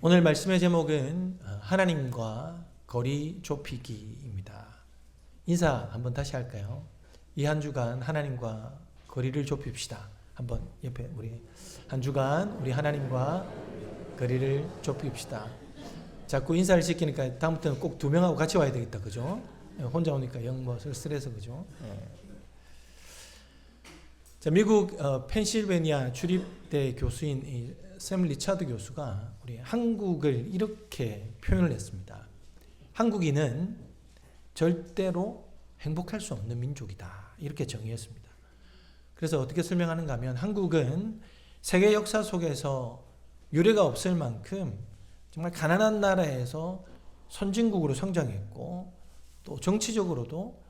오늘 말씀의 제목은 하나님과 거리 좁히기입니다. 인사 한번 다시 할까요? 이 한 주간 하나님과 거리를 좁힙시다. 한번 옆에 우리 한 주간 우리 하나님과 거리를 좁힙시다. 자꾸 인사를 시키니까 다음부터는 꼭 두 명하고 같이 와야 되겠다, 그죠? 혼자 오니까 영 뭐 쓸쓸해서, 그죠? 자, 미국 펜실베니아 주립대 교수인 샘 리차드 교수가 우리 한국을 이렇게 표현을 했습니다. 한국인은 절대로 행복할 수 없는 민족이다. 이렇게 정의했습니다. 그래서 어떻게 설명하는가 하면 한국은 세계 역사 속에서 유례가 없을 만큼 정말 가난한 나라에서 선진국으로 성장했고 또 정치적으로도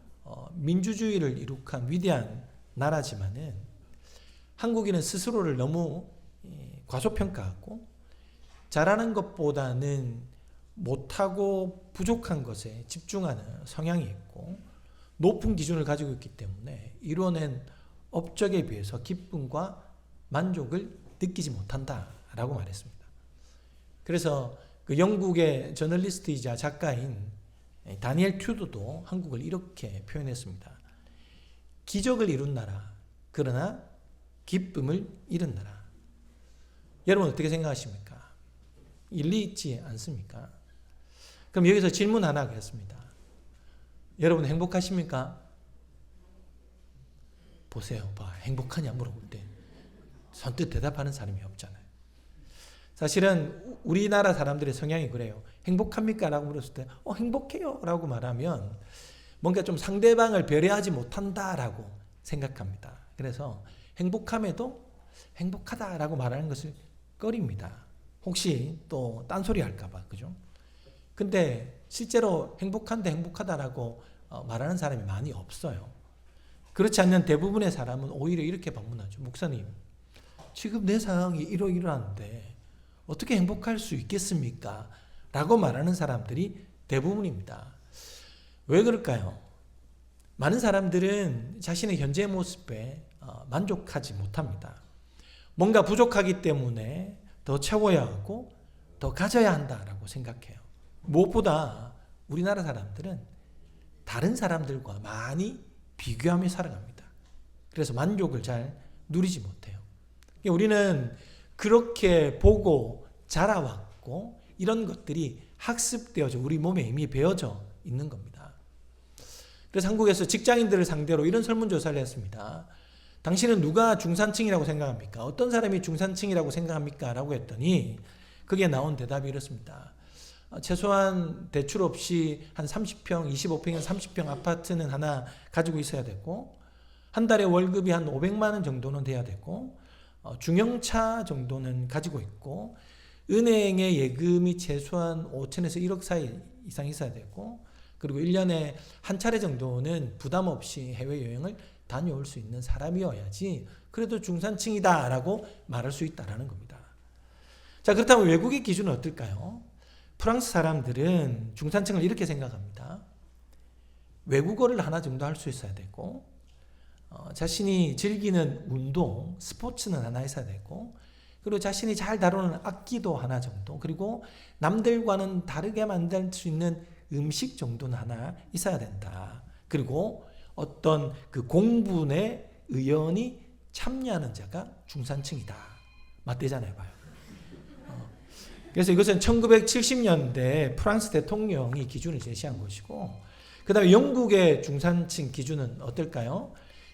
민주주의를 이룩한 위대한 나라지만은 한국인은 스스로를 너무 과소평가하고 잘하는 것보다는 못하고 부족한 것에 집중하는 성향이 있고 높은 기준을 가지고 있기 때문에 이뤄낸 업적에 비해서 기쁨과 만족을 느끼지 못한다라고 말했습니다. 그래서 그 영국의 저널리스트이자 작가인 다니엘 튜드도 한국을 이렇게 표현했습니다. 기적을 이룬 나라, 그러나 기쁨을 잃은 나라. 여러분 어떻게 생각하십니까? 일리 있지 않습니까? 그럼 여기서 질문 하나 하겠습니다. 여러분 행복하십니까? 보세요. 행복하냐 물어볼 때 선뜻 대답하는 사람이 없잖아요. 사실은 우리나라 사람들의 성향이 그래요. 행복합니까? 라고 물었을 때 행복해요 라고 말하면 뭔가 좀 상대방을 배려하지 못한다라고 생각합니다. 그래서 행복함에도 행복하다라고 말하는 것을 꺼립니다. 혹시 또 딴소리 할까봐, 그죠? 근데 실제로 행복한데 행복하다라고 말하는 사람이 많이 없어요. 그렇지 않는 대부분의 사람은 오히려 이렇게 반문하죠. 목사님, 지금 내 상황이 이러이러한데 어떻게 행복할 수 있겠습니까? 라고 말하는 사람들이 대부분입니다. 왜 그럴까요? 많은 사람들은 자신의 현재 모습에 만족하지 못합니다. 뭔가 부족하기 때문에 더 채워야 하고 더 가져야 한다라고 생각해요. 무엇보다 우리나라 사람들은 다른 사람들과 많이 비교하며 살아갑니다. 그래서 만족을 잘 누리지 못해요. 우리는 그렇게 보고 자라왔고 이런 것들이 학습되어져 우리 몸에 이미 배어져 있는 겁니다. 그래서 한국에서 직장인들을 상대로 이런 설문조사를 했습니다. 당신은 누가 중산층이라고 생각합니까? 어떤 사람이 중산층이라고 생각합니까? 라고 했더니 그게 나온 대답이 이렇습니다. 최소한 대출 없이 한 30평, 25평, 30평 아파트는 하나 가지고 있어야 되고 한 달에 월급이 한 500만 원 정도는 돼야 되고 중형차 정도는 가지고 있고 은행에 예금이 최소한 5천에서 1억 사이 이상 있어야 되고 그리고 1년에 한 차례 정도는 부담 없이 해외여행을 다녀올 수 있는 사람이어야지 그래도 중산층이다 라고 말할 수 있다는 겁니다. 자, 그렇다면 외국의 기준은 어떨까요? 프랑스 사람들은 중산층을 이렇게 생각합니다. 외국어를 하나 정도 할 수 있어야 되고 자신이 즐기는 운동, 스포츠는 하나 있어야 되고 그리고 자신이 잘 다루는 악기도 하나 정도 그리고 남들과는 다르게 만들 수 있는 음식 정도는 하나 있어야 된다. 그리고 어떤 그 공분에 의연히 참여하는 자가 중산층이다. 맞대잖아요, 봐요. 그래서 이것은 1970년대 프랑스 대통령이 기준을 제시한 것이고, 그 다음에 영국의 중산층 기준은 어떨까요?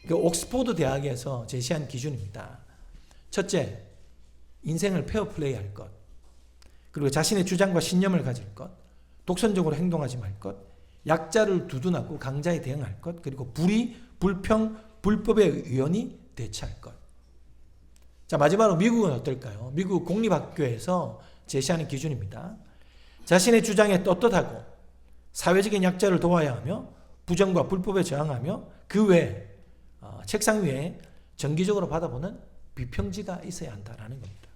그 옥스포드 대학에서 제시한 기준입니다. 첫째, 인생을 페어플레이 할 것. 그리고 자신의 주장과 신념을 가질 것. 독선적으로 행동하지 말 것. 약자를 두둔하고 강자에 대응할 것. 그리고 불의, 불평, 불법에 의연히 대처할 것. 자, 마지막으로 미국은 어떨까요? 미국 공립학교에서 제시하는 기준입니다. 자신의 주장에 떳떳하고 사회적인 약자를 도와야 하며 부정과 불법에 저항하며 그 외에 책상 위에 정기적으로 받아보는 비평지가 있어야 한다는 겁니다.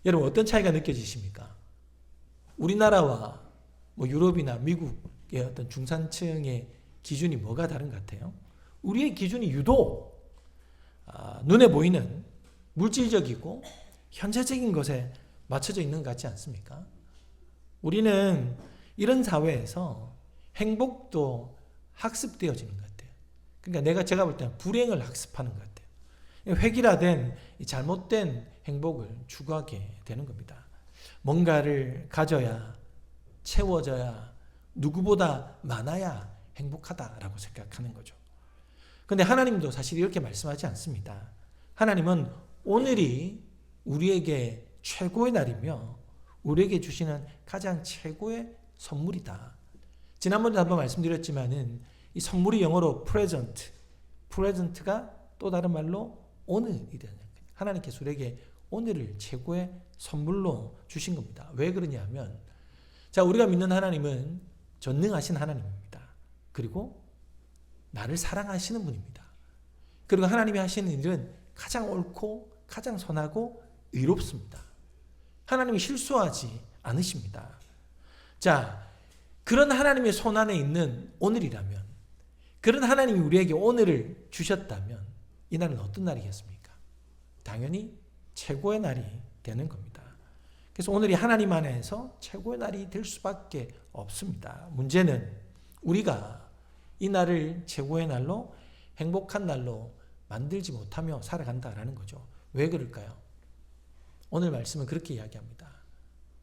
여러분 어떤 차이가 느껴지십니까? 우리나라와 유럽이나 미국의 어떤 중산층의 기준이 뭐가 다른 것 같아요? 우리의 기준이 유독 눈에 보이는 물질적이고 현재적인 것에 맞춰져 있는 것 같지 않습니까? 우리는 이런 사회에서 행복도 학습되어지는 것 같아요. 그러니까 제가 볼 때는 불행을 학습하는 것 같아요. 획일화된 잘못된 행복을 추구하게 되는 겁니다. 뭔가를 가져야, 채워져야, 누구보다 많아야 행복하다라고 생각하는 거죠. 그런데 하나님도 사실 이렇게 말씀하지 않습니다. 하나님은 오늘이 우리에게 최고의 날이며 우리에게 주시는 가장 최고의 선물이다. 지난번에 한번 말씀드렸지만은 이 선물이 영어로 present가 또 다른 말로 오늘이라는 거예요. 하나님께서 우리에게 오늘을 최고의 선물로 주신 겁니다. 왜 그러냐면, 자, 우리가 믿는 하나님은 전능하신 하나님입니다. 그리고 나를 사랑하시는 분입니다. 그리고 하나님이 하시는 일은 가장 옳고 가장 선하고 의롭습니다. 하나님이 실수하지 않으십니다. 자, 그런 하나님의 손 안에 있는 오늘이라면, 그런 하나님이 우리에게 오늘을 주셨다면 이 날은 어떤 날이겠습니까? 당연히 최고의 날이 되는 겁니다. 그래서 오늘이 하나님 안에서 최고의 날이 될 수밖에 없습니다. 문제는 우리가 이 날을 최고의 날로, 행복한 날로 만들지 못하며 살아간다라는 거죠. 왜 그럴까요? 오늘 말씀은 그렇게 이야기합니다.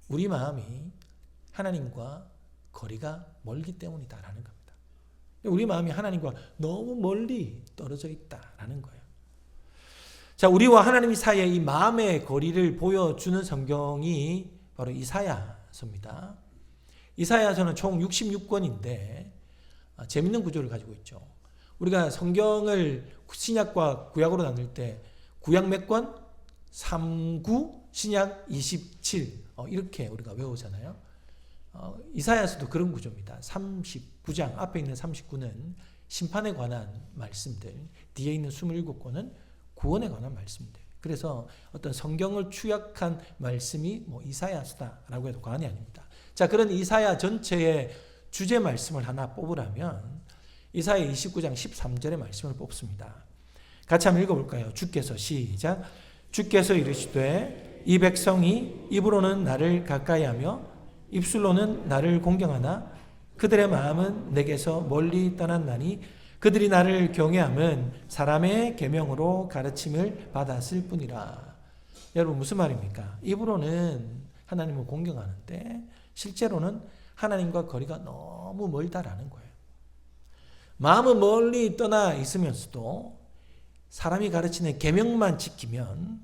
우리 마음이 하나님과 거리가 멀기 때문이다라는 겁니다. 우리 마음이 하나님과 너무 멀리 떨어져 있다라는 거예요. 자, 우리와 하나님 사이의 이 마음의 거리를 보여주는 성경이 바로 이사야서입니다. 이사야서는 총 66권인데 재밌는 구조를 가지고 있죠. 우리가 성경을 신약과 구약으로 나눌 때 구약 몇 권? 39, 신약 27 이렇게 우리가 외우잖아요. 이사야서도 그런 구조입니다. 39장 앞에 있는 39는 심판에 관한 말씀들, 뒤에 있는 27권은 구원에 관한 말씀들. 그래서 어떤 성경을 추약한 말씀이 이사야서다라고 해도 과언이 아닙니다. 자, 그런 이사야 전체의 주제 말씀을 하나 뽑으라면 이사야 29장 13절의 말씀을 뽑습니다. 같이 한번 읽어볼까요? 주께서 시작. 주께서 이르시되 이 백성이 입으로는 나를 가까이하며 입술로는 나를 공경하나 그들의 마음은 내게서 멀리 떠났나니 그들이 나를 경외함은 사람의 계명으로 가르침을 받았을 뿐이라. 여러분 무슨 말입니까? 입으로는 하나님을 공경하는데 실제로는 하나님과 거리가 너무 멀다라는 거예요. 마음은 멀리 떠나 있으면서도 사람이 가르치는 계명만 지키면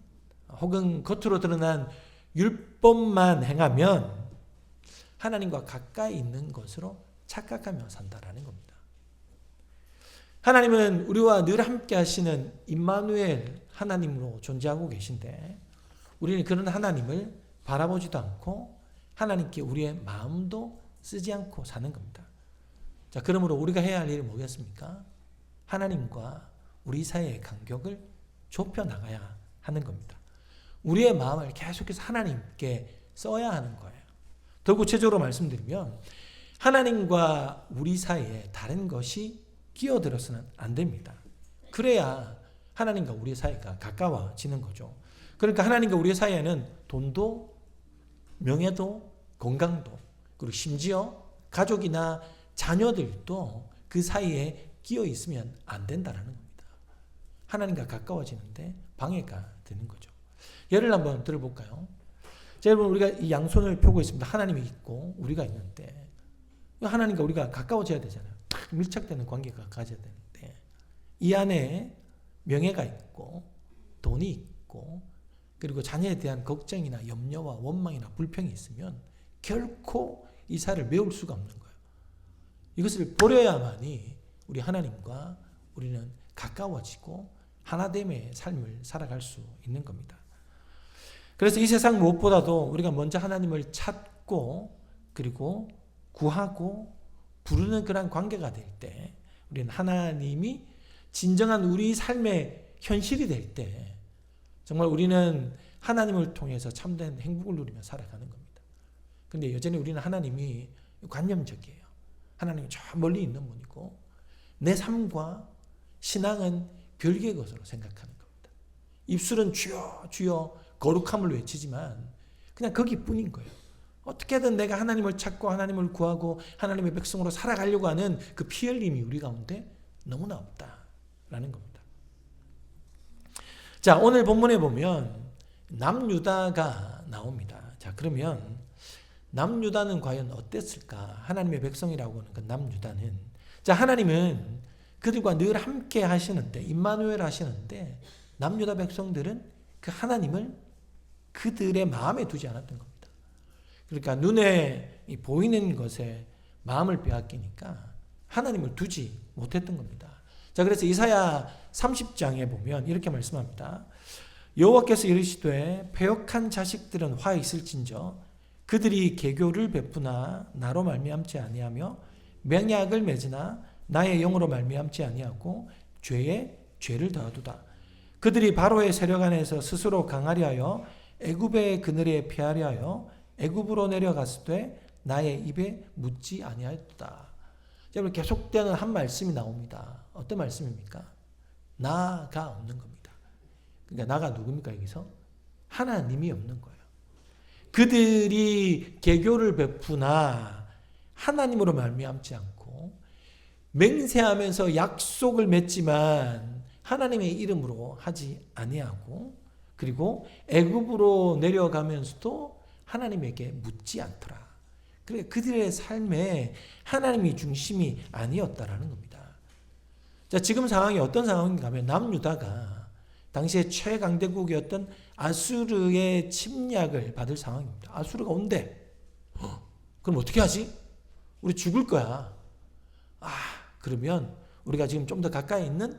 혹은 겉으로 드러난 율법만 행하면 하나님과 가까이 있는 것으로 착각하며 산다라는 겁니다. 하나님은 우리와 늘 함께 하시는 임마누엘 하나님으로 존재하고 계신데 우리는 그런 하나님을 바라보지도 않고 하나님께 우리의 마음도 쓰지 않고 사는 겁니다. 자, 그러므로 우리가 해야 할 일이 뭐겠습니까? 하나님과 우리 사이의 간격을 좁혀 나가야 하는 겁니다. 우리의 마음을 계속해서 하나님께 써야 하는 거예요. 더 구체적으로 말씀드리면 하나님과 우리 사이에 다른 것이 끼어들어서는 안 됩니다. 그래야 하나님과 우리 사이가 가까워지는 거죠. 그러니까 하나님과 우리 사이에는 돈도 명예도 건강도 그리고 심지어 가족이나 자녀들도 그 사이에 끼어 있으면 안 된다는 겁니다. 하나님과 가까워지는데 방해가 되는 거죠. 예를 한번 들어볼까요? 자, 여러분 우리가 이 양손을 펴고 있습니다. 하나님이 있고 우리가 있는데 하나님과 우리가 가까워져야 되잖아요. 밀착되는 관계가 가져야 되는데 이 안에 명예가 있고 돈이 있고 그리고 자녀에 대한 걱정이나 염려와 원망이나 불평이 있으면 결코 이 사이를 메울 수가 없는 거예요. 이것을 버려야만이 우리 하나님과 우리는 가까워지고 하나됨의 삶을 살아갈 수 있는 겁니다. 그래서 이 세상 무엇보다도 우리가 먼저 하나님을 찾고 그리고 구하고 부르는 그런 관계가 될 때 우리는 하나님이 진정한 우리 삶의 현실이 될 때 정말 우리는 하나님을 통해서 참된 행복을 누리며 살아가는 겁니다. 그런데 여전히 우리는 하나님이 관념적이에요. 하나님이 저 멀리 있는 분이고 내 삶과 신앙은 별개의 것으로 생각하는 겁니다. 입술은 주여 주여 거룩함을 외치지만 그냥 거기뿐인 거예요. 어떻게든 내가 하나님을 찾고 하나님을 구하고 하나님의 백성으로 살아가려고 하는 그 피 흘림이 우리 가운데 너무나 없다라는 겁니다. 자, 오늘 본문에 보면 남유다가 나옵니다. 자, 그러면 남유다는 과연 어땠을까? 하나님의 백성이라고 하는 그 남유다는, 자, 하나님은 그들과 늘 함께 하시는데, 임마누엘 하시는데, 남유다 백성들은 그 하나님을 그들의 마음에 두지 않았던 겁니다. 그러니까 눈에 보이는 것에 마음을 빼앗기니까 하나님을 두지 못했던 겁니다. 자, 그래서 이사야 30장에 보면 이렇게 말씀합니다. 여호와께서 이르시되 패역한 자식들은 화 있을진저 그들이 계교를 베푸나 나로 말미암지 아니하며 맹약을 맺으나 나의 영으로 말미암지 아니하고 죄에 죄를 더하도다. 그들이 바로의 세력 안에서 스스로 강하려 하여 애굽의 그늘에 피하려 하여 애굽으로 내려갔을 때 나의 입에 묻지 아니하였다. 여러분, 계속되는 한 말씀이 나옵니다. 어떤 말씀입니까? 나가 없는 겁니다. 그러니까 나가 누굽니까 여기서? 하나님이 없는 거예요. 그들이 계교를 베푸나 하나님으로 말미암지 않고 맹세하면서 약속을 맺지만 하나님의 이름으로 하지 아니하고, 그리고 애굽으로 내려가면서도 하나님에게 묻지 않더라. 그러니까 그들의 삶에 하나님이 중심이 아니었다라는 겁니다. 자, 지금 상황이 어떤 상황인가 하면 남유다가 당시에 최강대국이었던 아수르의 침략을 받을 상황입니다. 아수르가 온대. 그럼 어떻게 하지? 우리 죽을 거야. 그러면 우리가 지금 좀 더 가까이 있는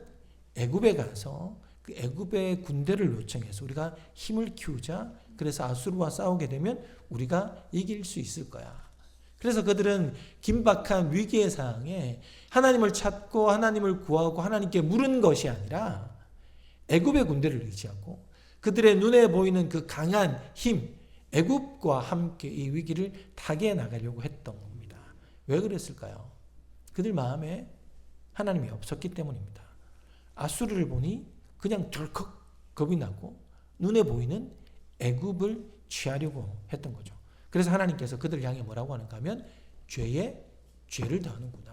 애굽에 가서 그 애굽의 군대를 요청해서 우리가 힘을 키우자. 그래서 아수르와 싸우게 되면 우리가 이길 수 있을 거야. 그래서 그들은 긴박한 위기의 상황에 하나님을 찾고 하나님을 구하고 하나님께 물은 것이 아니라 애굽의 군대를 의지하고 그들의 눈에 보이는 그 강한 힘, 애굽과 함께 이 위기를 타개해 나가려고 했던 겁니다. 왜 그랬을까요? 그들 마음에 하나님이 없었기 때문입니다. 아수르를 보니 그냥 덜컥 겁이 나고 눈에 보이는 애굽을 취하려고 했던 거죠. 그래서 하나님께서 그들을 향해 뭐라고 하는가 하면 죄에 죄를 더하는구나.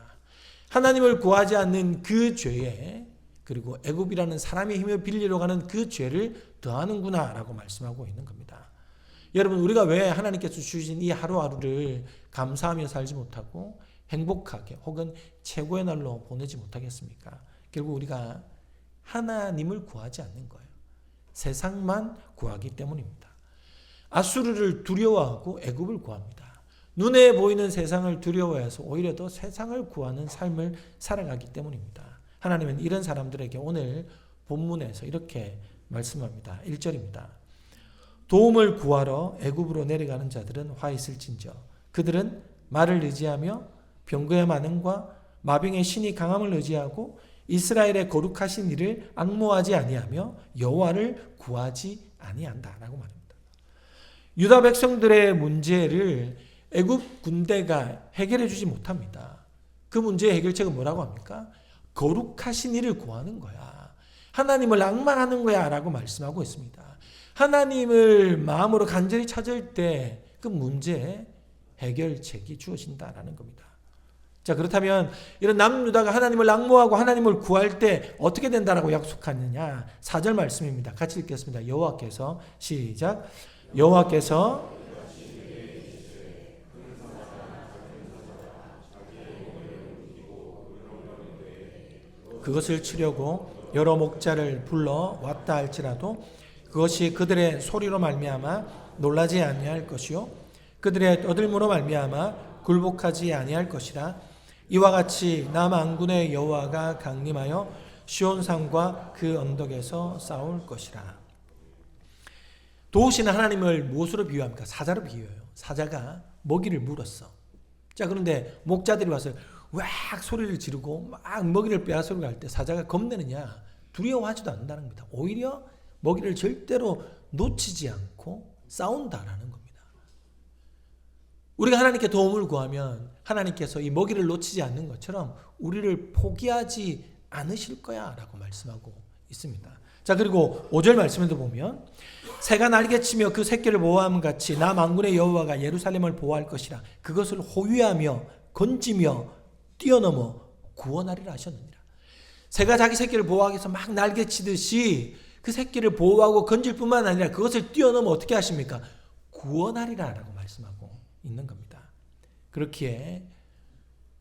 하나님을 구하지 않는 그 죄에, 그리고 애굽이라는 사람의 힘을 빌리러 가는 그 죄를 더하는구나 라고 말씀하고 있는 겁니다. 여러분, 우리가 왜 하나님께서 주신 이 하루하루를 감사하며 살지 못하고 행복하게 혹은 최고의 날로 보내지 못하겠습니까? 결국 우리가 하나님을 구하지 않는 거예요. 세상만 구하기 때문입니다. 아수르를 두려워하고 애굽을 구합니다. 눈에 보이는 세상을 두려워해서 오히려 더 세상을 구하는 삶을 살아가기 때문입니다. 하나님은 이런 사람들에게 오늘 본문에서 이렇게 말씀합니다. 1절입니다. 도움을 구하러 애굽으로 내려가는 자들은 화 있을진저 그들은 말을 의지하며 병거의 많음과 마병의 신이 강함을 의지하고 이스라엘의 거룩하신 이를 앙모하지 아니하며 여호와를 구하지 아니한다라고 말합니다. 유다 백성들의 문제를 애굽 군대가 해결해 주지 못합니다. 그 문제의 해결책은 뭐라고 합니까? 거룩하신 이를 구하는 거야. 하나님을 앙망하는 거야 라고 말씀하고 있습니다. 하나님을 마음으로 간절히 찾을 때 그 문제의 해결책이 주어진다라는 겁니다. 자, 그렇다면 이런 남유다가 하나님을 앙모하고 하나님을 구할 때 어떻게 된다라고 약속하느냐? 4절 말씀입니다. 같이 읽겠습니다. 여호와께서 시작. 여호와께서 그것을 치려고 여러 목자를 불러 왔다 할지라도 그것이 그들의 소리로 말미암아 놀라지 아니할 것이요 그들의 떠들므로 말미암아 굴복하지 아니할 것이라. 이와 같이 남왕군의 여호와가 강림하여 시온산과 그 언덕에서 싸울 것이라. 도우시는 하나님을 무엇으로 비유합니까? 사자로 비유해요. 사자가 먹이를 물었어. 자, 그런데 목자들이 와서 왁 소리를 지르고 막 먹이를 빼앗으러 갈 때 사자가 겁내느냐? 두려워하지도 않는다는 겁니다. 오히려 먹이를 절대로 놓치지 않고 싸운다라는 겁니다. 우리가 하나님께 도움을 구하면 하나님께서 이 먹이를 놓치지 않는 것처럼 우리를 포기하지 않으실 거야 라고 말씀하고 있습니다. 자, 그리고 5절 말씀에도 보면 새가 날개치며 그 새끼를 보호함 같이 나 만군의 여호와가 예루살렘을 보호할 것이라. 그것을 호위하며 건지며 뛰어넘어 구원하리라 하셨느니라. 새가 자기 새끼를 보호하기 위해서 막 날개치듯이 그 새끼를 보호하고 건질 뿐만 아니라 그것을 뛰어넘어 어떻게 하십니까? 구원하리라 라고 말씀하고 있는 겁니다. 그렇기에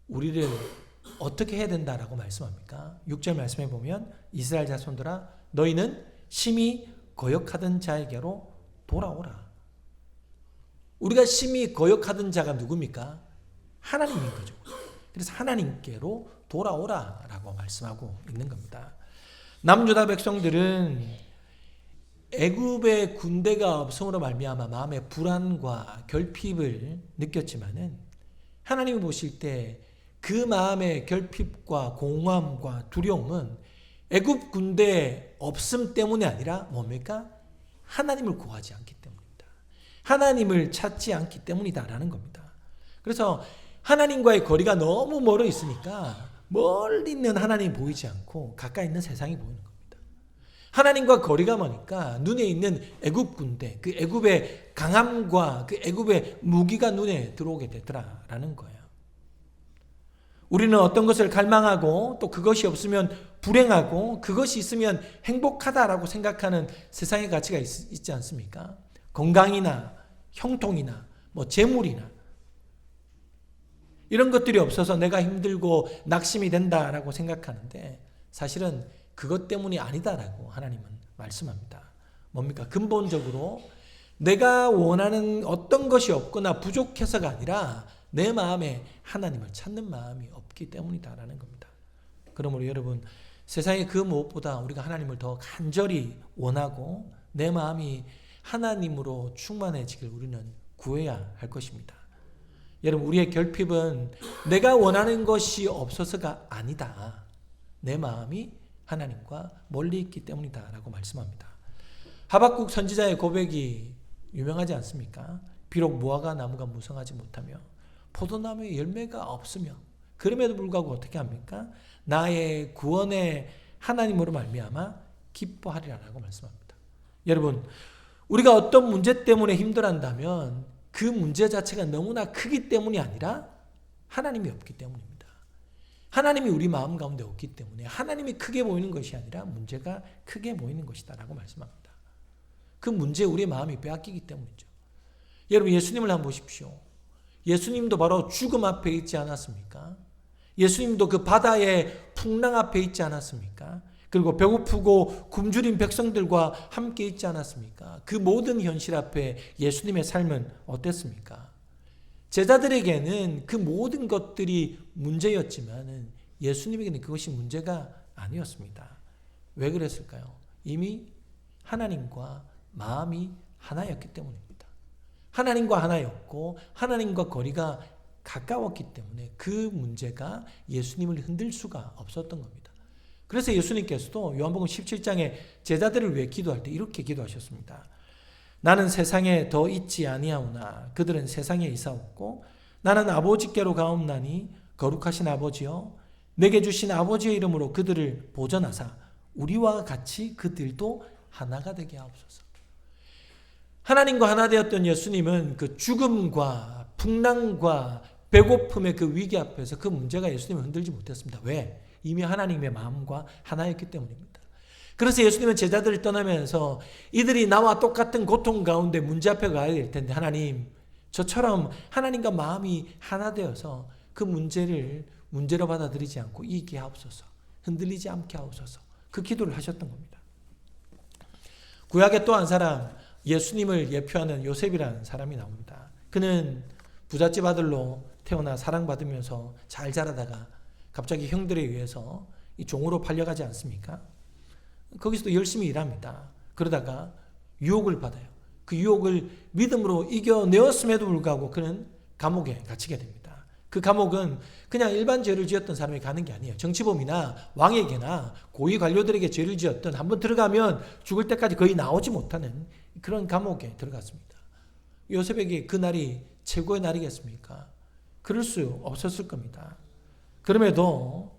우리를 어떻게 해야 된다라고 말씀합니까? 6절 말씀해 보면 이스라엘 자손들아 너희는 심히 거역하던 자에게로 돌아오라. 우리가 심히 거역하던 자가 누굽니까? 하나님인 거죠. 그래서 하나님께로 돌아오라라고 말씀하고 있는 겁니다. 남유다 백성들은 애굽의 군대가 없음으로 말미암아 마음의 불안과 결핍을 느꼈지만은 하나님이 보실 때 그 마음의 결핍과 공허함과 두려움은 애굽 군대 없음 때문이 아니라 뭡니까? 하나님을 구하지 않기 때문입니다. 하나님을 찾지 않기 때문이다라는 겁니다. 그래서 하나님과의 거리가 너무 멀어 있으니까 멀리 있는 하나님이 보이지 않고 가까이 있는 세상이 보이는 겁니다. 하나님과 거리가 머니까 눈에 있는 애굽 군대, 그 애굽의 강함과 그 애굽의 무기가 눈에 들어오게 되더라라는 거예요. 우리는 어떤 것을 갈망하고 또 그것이 없으면 불행하고 그것이 있으면 행복하다라고 생각하는 세상의 가치가 있지 않습니까? 건강이나 형통이나 뭐 재물이나 이런 것들이 없어서 내가 힘들고 낙심이 된다라고 생각하는데 사실은 그것 때문이 아니다라고 하나님은 말씀합니다. 뭡니까? 근본적으로 내가 원하는 어떤 것이 없거나 부족해서가 아니라 내 마음에 하나님을 찾는 마음이 없기 때문이다라는 겁니다. 그러므로 여러분 세상의 그 무엇보다 우리가 하나님을 더 간절히 원하고 내 마음이 하나님으로 충만해지길 우리는 구해야 할 것입니다. 여러분 우리의 결핍은 내가 원하는 것이 없어서가 아니다. 내 마음이 하나님과 멀리 있기 때문이다 라고 말씀합니다. 하박국 선지자의 고백이 유명하지 않습니까? 비록 무화과 나무가 무성하지 못하며 포도나무에 열매가 없으며 그럼에도 불구하고 어떻게 합니까? 나의 구원의 하나님으로 말미암아 기뻐하리라라고 말씀합니다. 여러분 우리가 어떤 문제 때문에 힘들어한다면 그 문제 자체가 너무나 크기 때문이 아니라 하나님이 없기 때문입니다. 하나님이 우리 마음 가운데 없기 때문에 하나님이 크게 보이는 것이 아니라 문제가 크게 보이는 것이다라고 말씀합니다. 그 문제 우리의 마음이 빼앗기기 때문이죠. 여러분 예수님을 한번 보십시오. 예수님도 바로 죽음 앞에 있지 않았습니까? 예수님도 그 바다의 풍랑 앞에 있지 않았습니까? 그리고 배고프고 굶주린 백성들과 함께 있지 않았습니까? 그 모든 현실 앞에 예수님의 삶은 어땠습니까? 제자들에게는 그 모든 것들이 문제였지만 예수님에게는 그것이 문제가 아니었습니다. 왜 그랬을까요? 이미 하나님과 마음이 하나였기 때문입니다. 하나님과 하나였고 하나님과 거리가 가까웠기 때문에 그 문제가 예수님을 흔들 수가 없었던 겁니다. 그래서 예수님께서도 요한복음 17장에 제자들을 위해 기도할 때 이렇게 기도하셨습니다. 나는 세상에 더 있지 아니하오나 그들은 세상에 있사옵고 나는 아버지께로 가옵나니 거룩하신 아버지여 내게 주신 아버지의 이름으로 그들을 보전하사 우리와 같이 그들도 하나가 되게 하옵소서. 하나님과 하나 되었던 예수님은 그 죽음과 풍랑과 배고픔의 그 위기 앞에서 그 문제가 예수님을 흔들지 못했습니다. 왜? 이미 하나님의 마음과 하나였기 때문입니다. 그래서 예수님은 제자들을 떠나면서 이들이 나와 똑같은 고통 가운데 문제 앞에 가야 될 텐데 하나님 저처럼 하나님과 마음이 하나 되어서 그 문제를 문제로 받아들이지 않고 이기게 하옵소서. 흔들리지 않게 하옵소서. 그 기도를 하셨던 겁니다. 구약의 또 한 사람 예수님을 예표하는 요셉이라는 사람이 나옵니다. 그는 부잣집 아들로 태어나 사랑받으면서 잘 자라다가 갑자기 형들에 의해서 이 종으로 팔려가지 않습니까? 거기서도 열심히 일합니다. 그러다가 유혹을 받아요. 그 유혹을 믿음으로 이겨내었음에도 불구하고 그는 감옥에 갇히게 됩니다. 그 감옥은 그냥 일반 죄를 지었던 사람이 가는 게 아니에요. 정치범이나 왕에게나 고위 관료들에게 죄를 지었던 한번 들어가면 죽을 때까지 거의 나오지 못하는 그런 감옥에 들어갔습니다. 요셉에게 그 날이 최고의 날이겠습니까? 그럴 수 없었을 겁니다. 그럼에도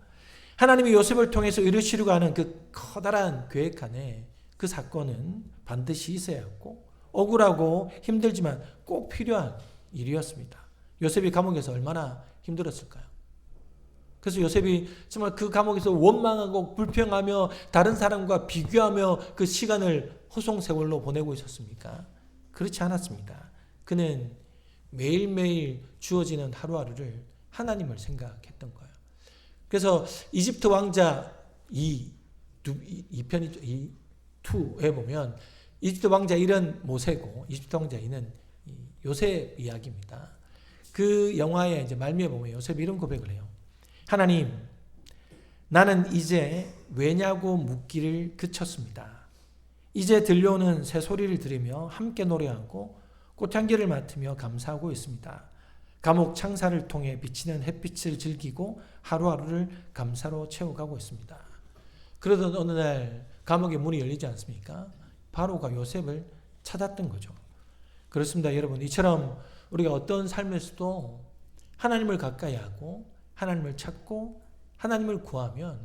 하나님이 요셉을 통해서 이루시려고 하는 그 커다란 계획 안에 그 사건은 반드시 있어야 했고 억울하고 힘들지만 꼭 필요한 일이었습니다. 요셉이 감옥에서 얼마나 힘들었을까요? 그래서 요셉이 정말 그 감옥에서 원망하고 불평하며 다른 사람과 비교하며 그 시간을 호송세월로 보내고 있었습니까? 그렇지 않았습니다. 그는 매일매일 주어지는 하루하루를 하나님을 생각했던 거예요. 그래서 이집트 왕자 2편이죠. 2에 보면 이집트 왕자 1은 모세고 이집트 왕자 2는 요셉 이야기입니다. 그 영화의 이제 말미에 보면 요셉이 이런 고백을 해요. 하나님, 나는 이제 왜냐고 묻기를 그쳤습니다. 이제 들려오는 새소리를 들으며 함께 노래하고 꽃향기를 맡으며 감사하고 있습니다. 감옥 창살을 통해 비치는 햇빛을 즐기고 하루하루를 감사로 채워가고 있습니다. 그러던 어느 날 감옥의 문이 열리지 않습니까? 바로가 요셉을 찾았던 거죠. 그렇습니다, 여러분. 이처럼 우리가 어떤 삶에서도 하나님을 가까이 하고 하나님을 찾고 하나님을 구하면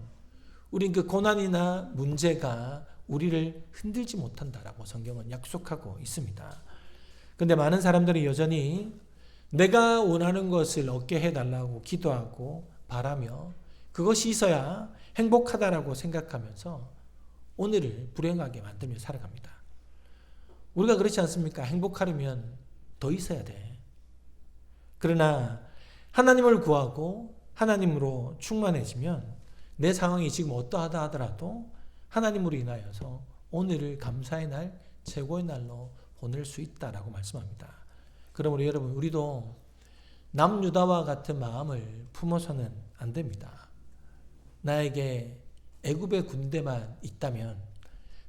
우린 그 고난이나 문제가 우리를 흔들지 못한다라고 성경은 약속하고 있습니다. 그런데 많은 사람들이 여전히 내가 원하는 것을 얻게 해달라고 기도하고 바라며 그것이 있어야 행복하다라고 생각하면서 오늘을 불행하게 만들며 살아갑니다. 우리가 그렇지 않습니까? 행복하려면 더 있어야 돼. 그러나 하나님을 구하고 하나님으로 충만해지면 내 상황이 지금 어떠하다 하더라도 하나님으로 인하여서 오늘을 감사의 날, 최고의 날로 보낼 수 있다라고 말씀합니다. 그러므로 여러분, 우리도 남유다와 같은 마음을 품어서는 안 됩니다. 나에게 애굽의 군대만 있다면,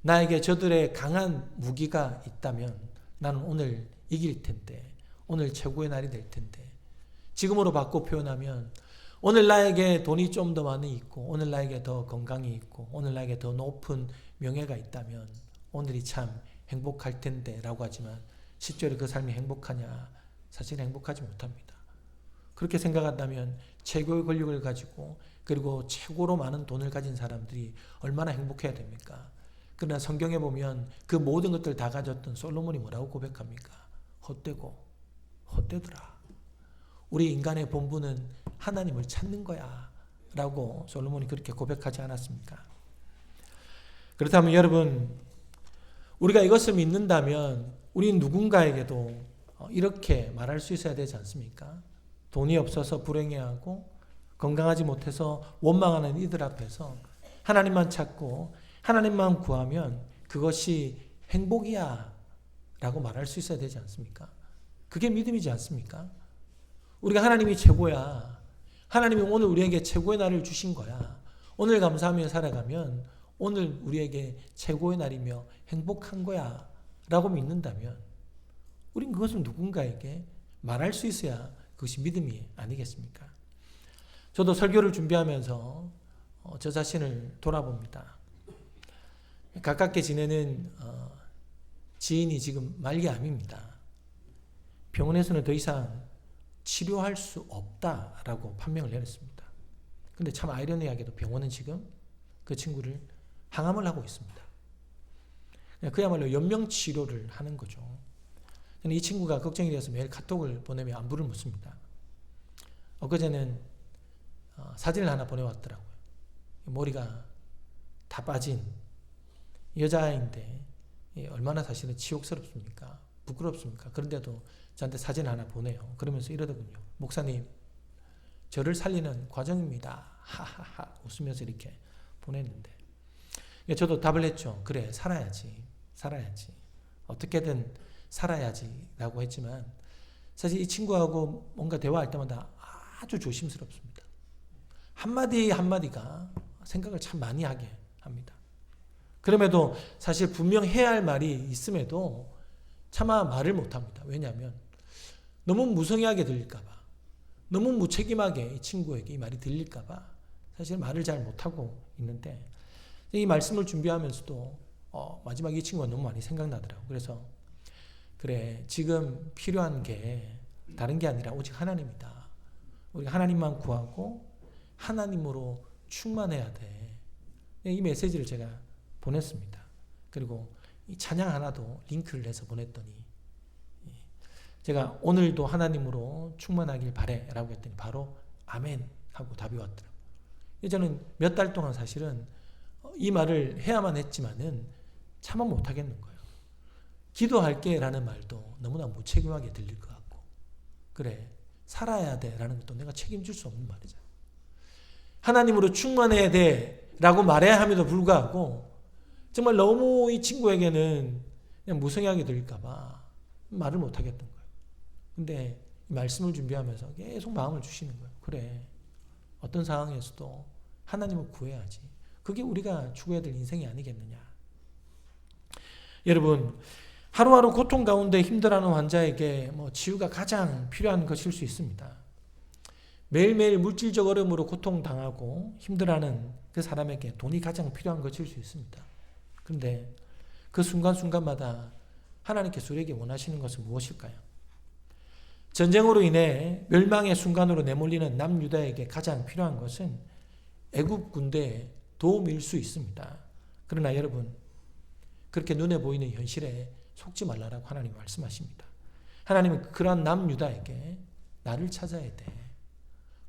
나에게 저들의 강한 무기가 있다면 나는 오늘 이길 텐데, 오늘 최고의 날이 될 텐데, 지금으로 바꿔 표현하면 오늘 나에게 돈이 좀 더 많이 있고 오늘 나에게 더 건강이 있고 오늘 나에게 더 높은 명예가 있다면 오늘이 참 행복할 텐데 라고 하지만 실제로 그 삶이 행복하냐? 사실 행복하지 못합니다. 그렇게 생각한다면 최고의 권력을 가지고 그리고 최고로 많은 돈을 가진 사람들이 얼마나 행복해야 됩니까? 그러나 성경에 보면 그 모든 것들 다 가졌던 솔로몬이 뭐라고 고백합니까? 헛되고 헛되더라. 우리 인간의 본분은 하나님을 찾는 거야 라고 솔로몬이 그렇게 고백하지 않았습니까? 그렇다면 여러분, 우리가 이것을 믿는다면 우리 누군가에게도 이렇게 말할 수 있어야 되지 않습니까? 돈이 없어서 불행해하고 건강하지 못해서 원망하는 이들 앞에서 하나님만 찾고 하나님만 구하면 그것이 행복이야 라고 말할 수 있어야 되지 않습니까? 그게 믿음이지 않습니까? 우리가 하나님이 최고야. 하나님이 오늘 우리에게 최고의 날을 주신 거야. 오늘 감사하며 살아가면 오늘 우리에게 최고의 날이며 행복한 거야 라고 믿는다면 우린 그것을 누군가에게 말할 수 있어야 그것이 믿음이 아니겠습니까? 저도 설교를 준비하면서 저 자신을 돌아봅니다. 가깝게 지내는 지인이 지금 말기암입니다. 병원에서는 더 이상 치료할 수 없다라고 판명을 내렸습니다. 근데 참 아이러니하게도 병원은 지금 그 친구를 항암을 하고 있습니다. 그야말로 연명치료를 하는 거죠. 이 친구가 걱정이 되어서 매일 카톡을 보내며 안부를 묻습니다. 엊그제는 사진을 하나 보내왔더라고요. 머리가 다 빠진 여자인데 얼마나 사실은 치욕스럽습니까? 부끄럽습니까? 그런데도 저한테 사진 하나 보내요. 그러면서 이러더군요. 목사님, 저를 살리는 과정입니다. 하하하 웃으면서 이렇게 보냈는데 저도 답을 했죠. 그래, 살아야지. 어떻게든 살아야지 라고 했지만 사실 이 친구하고 뭔가 대화할 때마다 아주 조심스럽습니다. 한마디 한마디가 생각을 참 많이 하게 합니다. 그럼에도 사실 분명 해야 할 말이 있음에도 차마 말을 못합니다. 왜냐하면 너무 무성의하게 들릴까봐, 너무 무책임하게 이 친구에게 이 말이 들릴까봐 사실 말을 잘 못하고 있는데 이 말씀을 준비하면서도 마지막에 이 친구가 너무 많이 생각나더라고요. 그래서 그래, 지금 필요한 게 다른 게 아니라 오직 하나님이다. 우리가 하나님만 구하고 하나님으로 충만해야 돼. 이 메시지를 제가 보냈습니다. 그리고 이 찬양 하나도 링크를 해서 보냈더니 제가 오늘도 하나님으로 충만하길 바래 라고 했더니 바로 아멘 하고 답이 왔더라고요. 저는 몇 달 동안 사실은 이 말을 해야만 했지만은 참아 못하겠는 거예요. 기도할게 라는 말도 너무나 무책임하게 들릴 것 같고, 그래 살아야 돼 라는 것도 내가 책임질 수 없는 말이잖아. 하나님으로 충만해야 돼 라고 말해야 함에도 불구하고 정말 너무 이 친구에게는 그냥 무성하게 들릴까 봐 말을 못하겠던 거예요. 근데 이 말씀을 준비하면서 계속 마음을 주시는 거예요. 그래, 어떤 상황에서도 하나님을 구해야지. 그게 우리가 추구해야 될 인생이 아니겠느냐. 여러분, 하루하루 고통 가운데 힘들어하는 환자에게 치유가 가장 필요한 것일 수 있습니다. 매일매일 물질적 어려움으로 고통당하고 힘들어하는 그 사람에게 돈이 가장 필요한 것일 수 있습니다. 그런데 그 순간순간마다 하나님께서 우리에게 원하시는 것은 무엇일까요? 전쟁으로 인해 멸망의 순간으로 내몰리는 남유다에게 가장 필요한 것은 애굽 군대의 도움일 수 있습니다. 그러나 여러분, 그렇게 눈에 보이는 현실에 속지 말라라고 하나님 말씀하십니다. 하나님은 그러한 남유다에게 나를 찾아야 돼,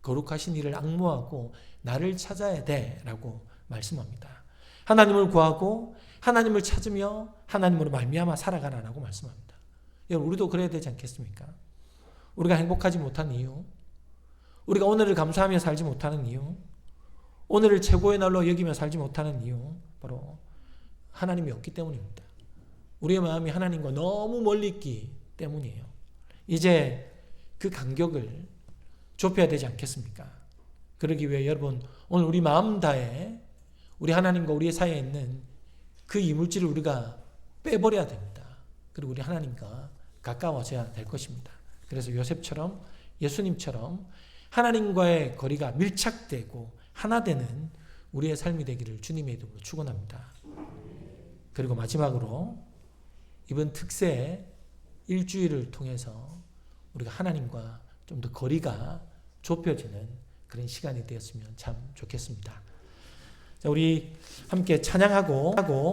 거룩하신 이를 앙모하고 나를 찾아야 돼 라고 말씀합니다. 하나님을 구하고 하나님을 찾으며 하나님으로 말미암아 살아가라라고 말씀합니다. 여러분, 우리도 그래야 되지 않겠습니까? 우리가 행복하지 못한 이유, 우리가 오늘을 감사하며 살지 못하는 이유, 오늘을 최고의 날로 여기며 살지 못하는 이유, 바로 하나님이 없기 때문입니다. 우리의 마음이 하나님과 너무 멀리 있기 때문이에요. 이제 그 간격을 좁혀야 되지 않겠습니까? 그러기 위해 여러분, 오늘 우리 마음 다해 우리 하나님과 우리의 사이에 있는 그 이물질을 우리가 빼버려야 됩니다. 그리고 우리 하나님과 가까워져야 될 것입니다. 그래서 요셉처럼, 예수님처럼 하나님과의 거리가 밀착되고 하나 되는 우리의 삶이 되기를 주님의 이름으로 축원합니다. 그리고 마지막으로 이번 특세 일주일을 통해서 우리가 하나님과 좀 더 거리가 좁혀지는 그런 시간이 되었으면 참 좋겠습니다. 자, 우리 함께 찬양하고